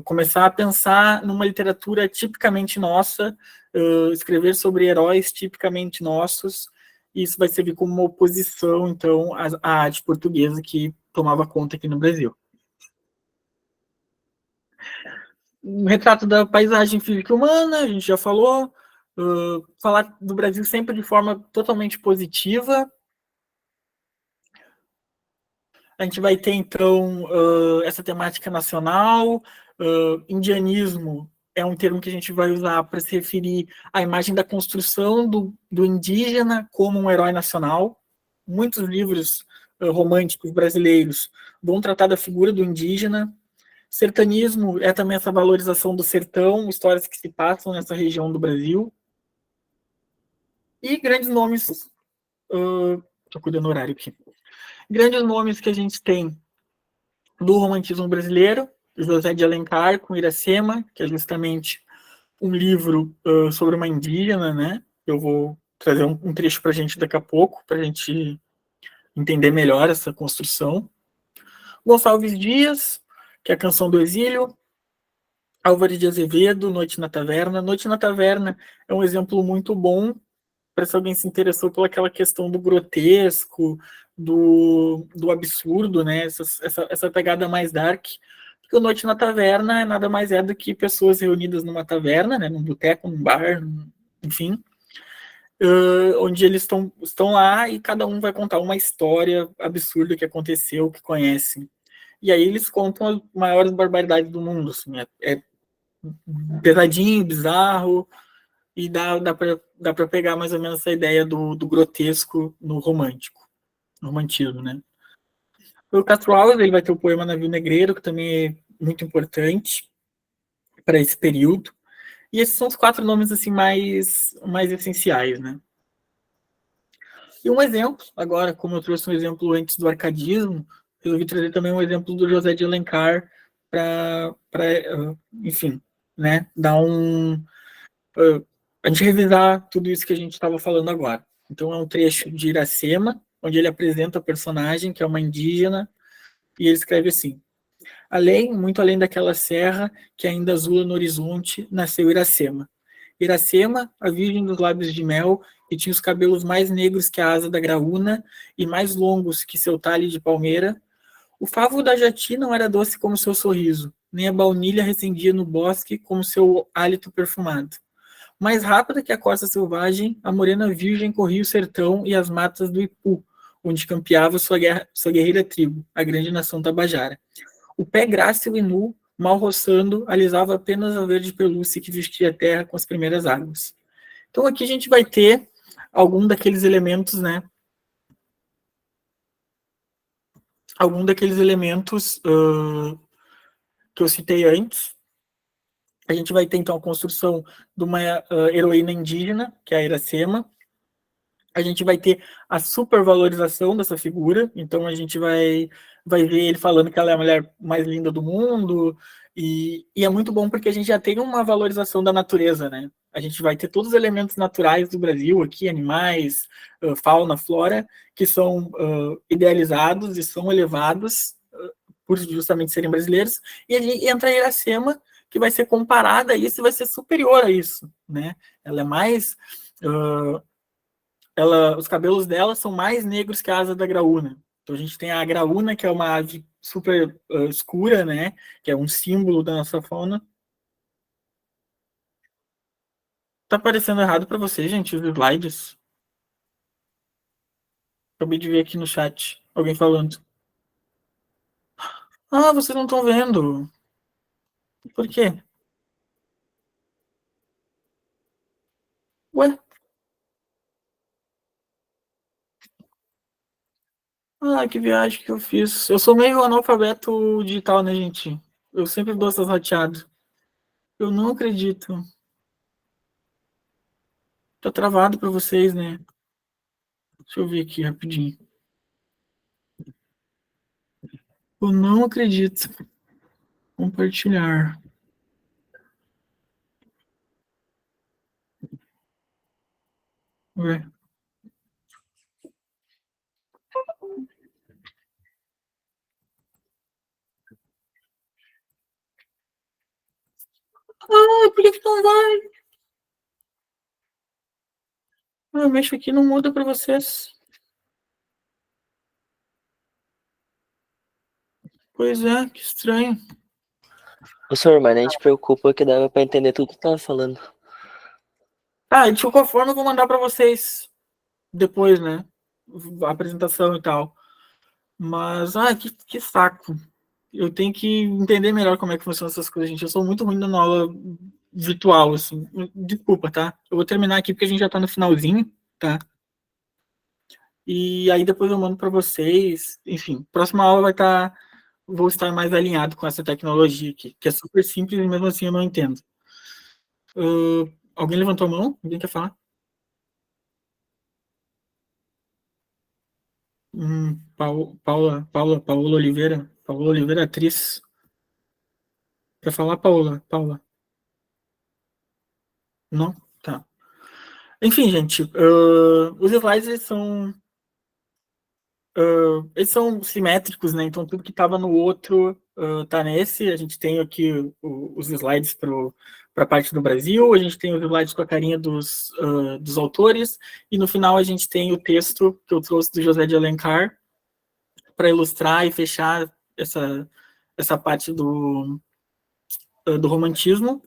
começar a pensar numa literatura tipicamente nossa, escrever sobre heróis tipicamente nossos, e isso vai servir como uma oposição, então, à arte portuguesa que tomava conta aqui no Brasil. Um retrato da paisagem física e humana, a gente já falou. Falar do Brasil sempre de forma totalmente positiva. A gente vai ter, então, essa temática nacional. Indianismo é um termo que a gente vai usar para se referir à imagem da construção do indígena como um herói nacional. Muitos livros românticos brasileiros vão tratar da figura do indígena. Sertanismo é também essa valorização do sertão, histórias que se passam nessa região do Brasil. E grandes nomes, estou cuidando do horário aqui, grandes nomes que a gente tem do romantismo brasileiro, José de Alencar com Iracema, que é justamente um livro sobre uma indígena, né? Eu vou trazer um trecho para a gente daqui a pouco, para a gente entender melhor essa construção. Gonçalves Dias, que é a Canção do Exílio, Álvares de Azevedo, Noite na Taverna. Noite na Taverna é um exemplo muito bom para se alguém se interessou pelaquela questão do grotesco, do absurdo, né? Essa pegada mais dark. Porque o Noite na Taverna nada mais é do que pessoas reunidas numa taverna, né? Num boteco, num bar, enfim, onde eles estão lá e cada um vai contar uma história absurda que aconteceu, que conhecem. E aí eles contam as maiores barbaridades do mundo, assim, é pesadinho, bizarro, e dá para pegar mais ou menos essa ideia do grotesco no romântico, no romantismo, né? O Castro Alves, ele vai ter o poema Navio Negreiro, que também é muito importante para esse período. E esses são os 4 nomes assim mais essenciais, né? E um exemplo, agora, como eu trouxe um exemplo antes do arcadismo, resolvi trazer também um exemplo do José de Alencar para, enfim, né, dar a gente revisar tudo isso que a gente estava falando agora. Então é um trecho de Iracema, onde ele apresenta a personagem, que é uma indígena, e ele escreve assim: muito além daquela serra que ainda azula no horizonte, nasceu Iracema. Iracema, a virgem dos lábios de mel, que tinha os cabelos mais negros que a asa da graúna e mais longos que seu talhe de palmeira. O favo da jati não era doce como seu sorriso, nem a baunilha recendia no bosque como seu hálito perfumado. Mais rápida que a costa selvagem, a morena virgem corria o sertão e as matas do Ipu, onde campeava sua guerreira tribo, a grande nação tabajara. O pé grácil e nu, mal roçando, alisava apenas a verde pelúcia que vestia a terra com as primeiras águas. Então aqui a gente vai ter algum daqueles elementos, né? Algum daqueles elementos que eu citei antes. A gente vai ter, então, a construção de uma heroína indígena, que é a Iracema. A gente vai ter a supervalorização dessa figura, então a gente vai ver ele falando que ela é a mulher mais linda do mundo, e é muito bom porque a gente já tem uma valorização da natureza, né? A gente vai ter todos os elementos naturais do Brasil aqui, animais, fauna, flora, que são idealizados e são elevados por justamente serem brasileiros, e a gente entra a Iracema, que vai ser comparada a isso e vai ser superior a isso, né? Ela é mais... os cabelos dela são mais negros que a asa da graúna. Então a gente tem a graúna, que é uma ave super escura, né? Que é um símbolo da nossa fauna. Tá parecendo errado para você, gente, os slides? Acabei de ver aqui no chat alguém falando. Ah, vocês não estão vendo. Por quê? Ué? Ah, que viagem que eu fiz. Eu sou meio analfabeto digital, né, gente? Eu sempre dou essas rateadas. Eu não acredito. Tá travado para vocês, né? Deixa eu ver aqui rapidinho. Eu não acredito. Compartilhar. Ué. Ah, por que que não vai? Ah, eu mexo aqui não muda para vocês. Pois é, que estranho. Ô, senhor, mas nem te preocupa que dava pra entender tudo que tu tava falando. Ah, de qualquer forma, eu vou mandar para vocês depois, né? A apresentação e tal. Mas, que saco. Eu tenho que entender melhor como é que funcionam essas coisas, gente. Eu sou muito ruim na aula virtual, assim. Desculpa, tá? Eu vou terminar aqui porque a gente já tá no finalzinho, tá? E aí depois eu mando para vocês. Enfim, próxima aula vou estar mais alinhado com essa tecnologia aqui, que é super simples e mesmo assim eu não entendo. Alguém levantou a mão? Alguém quer falar? Paola Oliveira. Paola Oliveira, atriz. Quer falar, Paola? Paula? Não? Tá. Enfim, gente, os slides eles são eles são simétricos, né? Então tudo que estava no outro tá nesse. A gente tem aqui os slides para a parte do Brasil, a gente tem os slides com a carinha dos autores, e no final a gente tem o texto que eu trouxe do José de Alencar para ilustrar e fechar essa parte do romantismo.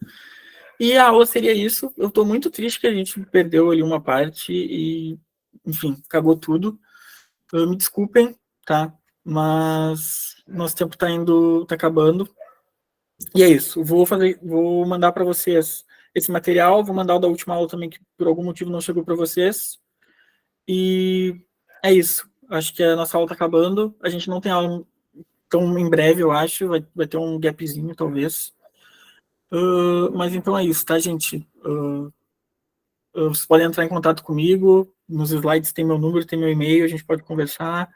E a aula seria isso. Eu estou muito triste que a gente perdeu ali uma parte e, enfim, acabou tudo. Me desculpem, tá? Mas nosso tempo tá acabando. E é isso. Vou mandar para vocês esse material, vou mandar o da última aula também, que por algum motivo não chegou para vocês. E é isso. Acho que a nossa aula tá acabando. A gente não tem aula tão em breve, eu acho. Vai ter um gapzinho, talvez. Mas então é isso, tá, gente? Vocês podem entrar em contato comigo. Nos slides tem meu número, tem meu e-mail, a gente pode conversar.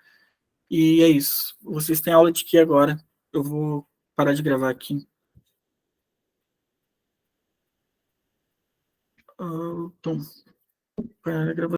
E é isso. Vocês têm aula de que agora? Eu vou parar de gravar aqui. Então, para gravar.